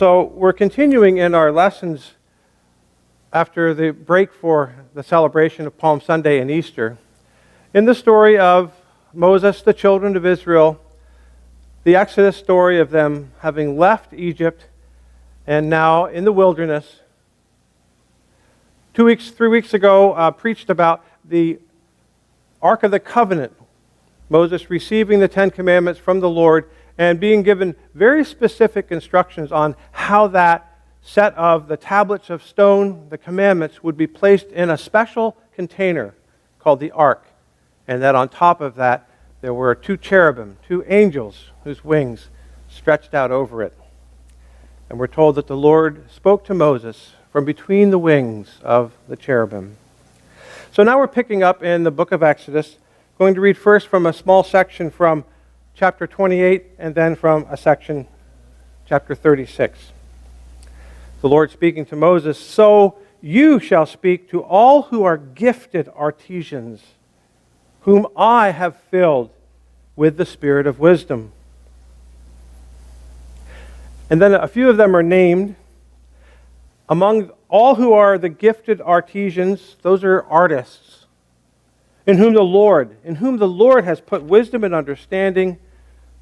So we're continuing in our lessons after the break for the celebration of Palm Sunday and Easter in the story of Moses, the children of Israel, the Exodus story of them having left Egypt and now in the wilderness. 3 weeks ago, preached about the Ark of the Covenant, Moses receiving the Ten Commandments from the Lord and being given very specific instructions on how that set of the tablets of stone, the commandments, would be placed in a special container called the Ark. And that on top of that, there were 2 cherubim, 2 angels, whose wings stretched out over it. And we're told that the Lord spoke to Moses from between the wings of the cherubim. So now we're picking up in the book of Exodus, going to read first from a small section from chapter 28 and then from a section, chapter 36. The Lord speaking to Moses, "So you shall speak to all who are gifted artisans, whom I have filled with the spirit of wisdom." And then a few of them are named. Among all who are the gifted artisans, those are artists, in whom the Lord has put wisdom and understanding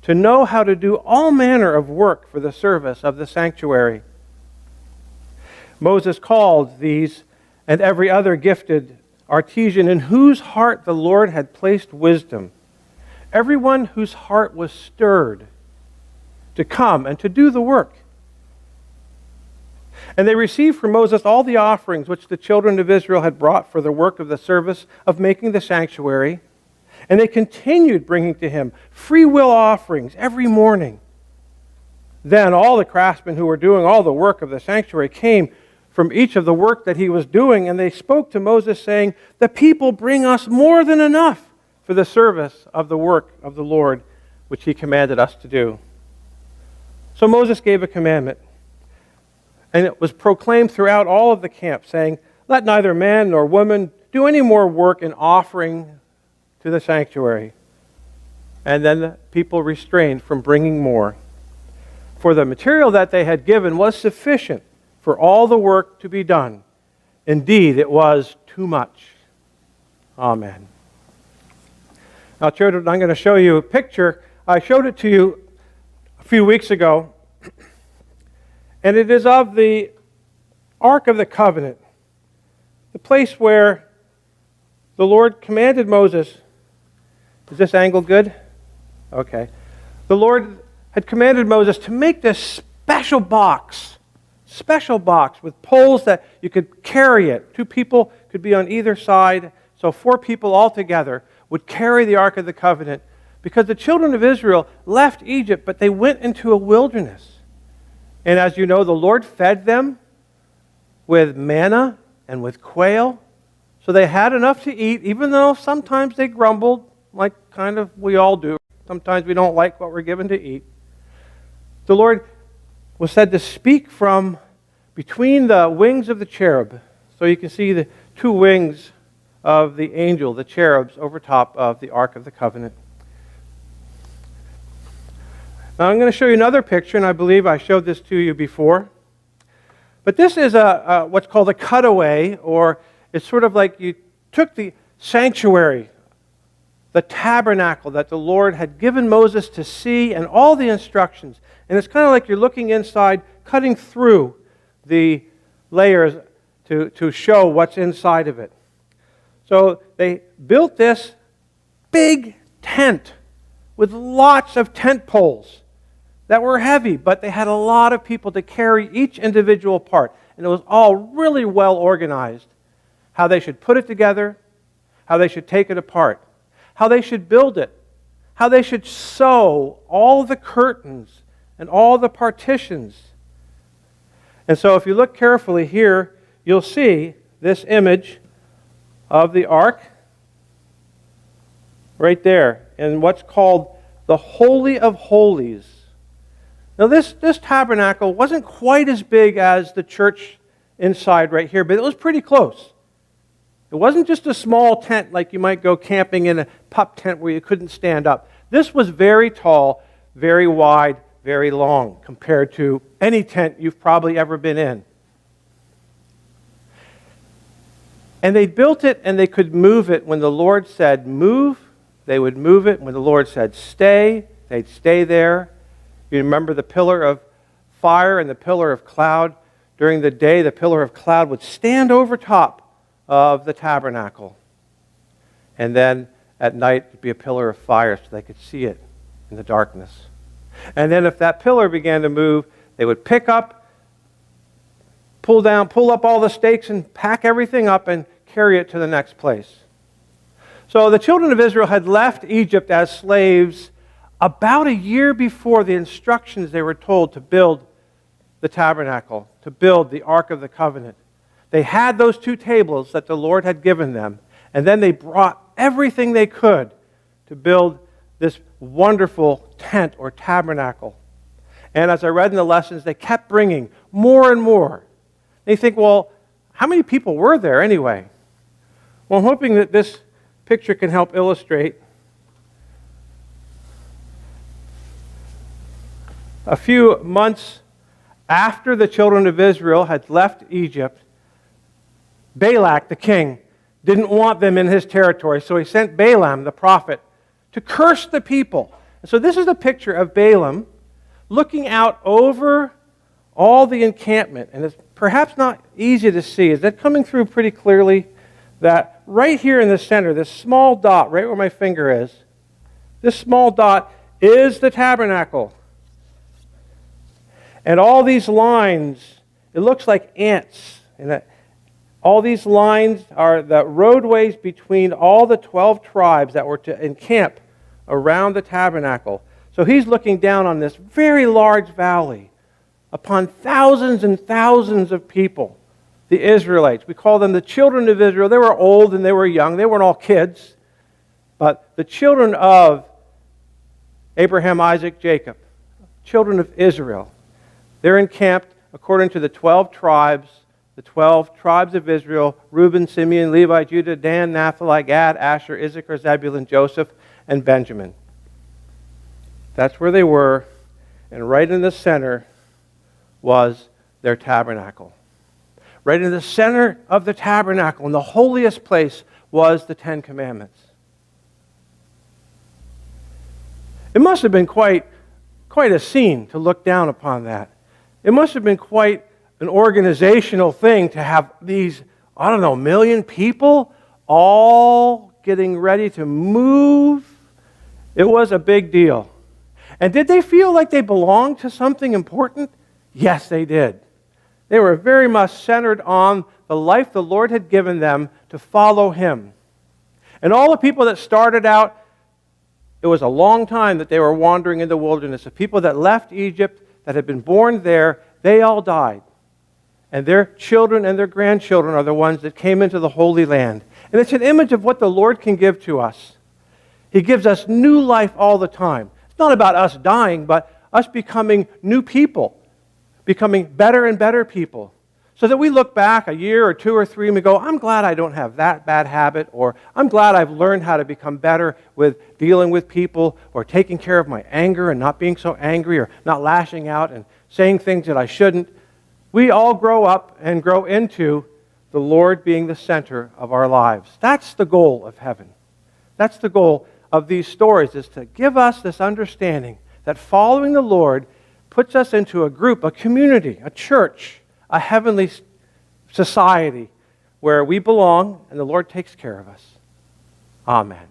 to know how to do all manner of work for the service of the sanctuary. Moses called these and every other gifted artisan in whose heart the Lord had placed wisdom, everyone whose heart was stirred to come and to do the work. And they received from Moses all the offerings which the children of Israel had brought for the work of the service of making the sanctuary. And they continued bringing to him free will offerings every morning. Then all the craftsmen who were doing all the work of the sanctuary came from each of the work that he was doing, and they spoke to Moses, saying, "The people bring us more than enough for the service of the work of the Lord, which he commanded us to do." So Moses gave a commandment, and it was proclaimed throughout all of the camp, saying, "Let neither man nor woman do any more work in offering to the sanctuary." And then the people refrained from bringing more, for the material that they had given was sufficient for all the work to be done. Indeed, it was too much. Amen. Now, children, I'm going to show you a picture. I showed it to you a few weeks ago, and it is of the Ark of the Covenant, the place where the Lord commanded Moses. Is this angle good? Okay. The Lord had commanded Moses to make this special box with poles that you could carry it. 2 people could be on either side, so 4 people altogether would carry the Ark of the Covenant, because the children of Israel left Egypt, but they went into a wilderness. And as you know, the Lord fed them with manna and with quail, so they had enough to eat, even though sometimes they grumbled, like kind of we all do. Sometimes we don't like what we're given to eat. The Lord was said to speak from between the wings of the cherub. So you can see the 2 wings of the angel, the cherubs, over top of the Ark of the Covenant. Now I'm going to show you another picture, and I believe I showed this to you before. But this is what's called a cutaway, or it's sort of like you took the sanctuary, the tabernacle that the Lord had given Moses to see, and all the instructions. And it's kind of like you're looking inside, cutting through the layers to show what's inside of it. So they built this big tent with lots of tent poles that were heavy, but they had a lot of people to carry each individual part. And it was all really well organized, how they should put it together, how they should take it apart, how they should build it, how they should sew all the curtains and all the partitions. And so if you look carefully here, you'll see this image of the ark right there in what's called the Holy of Holies. Now this tabernacle wasn't quite as big as the church inside right here, but it was pretty close. It wasn't just a small tent like you might go camping in a pup tent where you couldn't stand up. This was very tall, very wide, very long compared to any tent you've probably ever been in. And they built it and they could move it. When the Lord said move, they would move it. When the Lord said stay, they'd stay there. You remember the pillar of fire and the pillar of cloud. During the day, the pillar of cloud would stand over top of the tabernacle. And then at night, it would be a pillar of fire so they could see it in the darkness. And then if that pillar began to move, they would pick up, pull up all the stakes and pack everything up and carry it to the next place. So the children of Israel had left Egypt as slaves about a year before the instructions they were told to build the tabernacle, to build the Ark of the Covenant. They had those 2 tables that the Lord had given them, and then they brought everything they could to build this wonderful tent or tabernacle. And as I read in the lessons, they kept bringing more and more. And you think, well, how many people were there anyway? Well, I'm hoping that this picture can help illustrate. A few months after the children of Israel had left Egypt, Balak, the king, didn't want them in his territory, so he sent Balaam, the prophet, to curse the people. And so this is a picture of Balaam looking out over all the encampment, and it's perhaps not easy to see. Is that coming through pretty clearly? That right here in the center, this small dot, right where my finger is, this small dot is the tabernacle. And all these lines, it looks like ants. And all these lines are the roadways between all the 12 tribes that were to encamp around the tabernacle. So he's looking down on this very large valley upon thousands and thousands of people, the Israelites. We call them the children of Israel. They were old and they were young. They weren't all kids. But the children of Abraham, Isaac, Jacob, children of Israel, they're encamped according to the 12 tribes of Israel: Reuben, Simeon, Levi, Judah, Dan, Naphtali, Gad, Asher, Issachar, Zebulun, Joseph, and Benjamin. That's where they were, and right in the center was their tabernacle. Right in the center of the tabernacle, in the holiest place, was the 10 Commandments. It must have been quite a scene to look down upon that. It must have been quite an organizational thing to have these, million people all getting ready to move. It was a big deal. And did they feel like they belonged to something important? Yes, they did. They were very much centered on the life the Lord had given them to follow Him. And all the people that started out, it was a long time that they were wandering in the wilderness. The people that left Egypt, that had been born there, they all died. And their children and their grandchildren are the ones that came into the Holy Land. And it's an image of what the Lord can give to us. He gives us new life all the time. It's not about us dying, but us becoming new people, becoming better and better people. So that we look back a year or 2 or 3 and we go, I'm glad I don't have that bad habit, or I'm glad I've learned how to become better with dealing with people, or taking care of my anger and not being so angry, or not lashing out and saying things that I shouldn't. We all grow up and grow into the Lord being the center of our lives. That's the goal of heaven. That's the goal of these stories, is to give us this understanding that following the Lord puts us into a group, a community, a church, a heavenly society where we belong and the Lord takes care of us. Amen.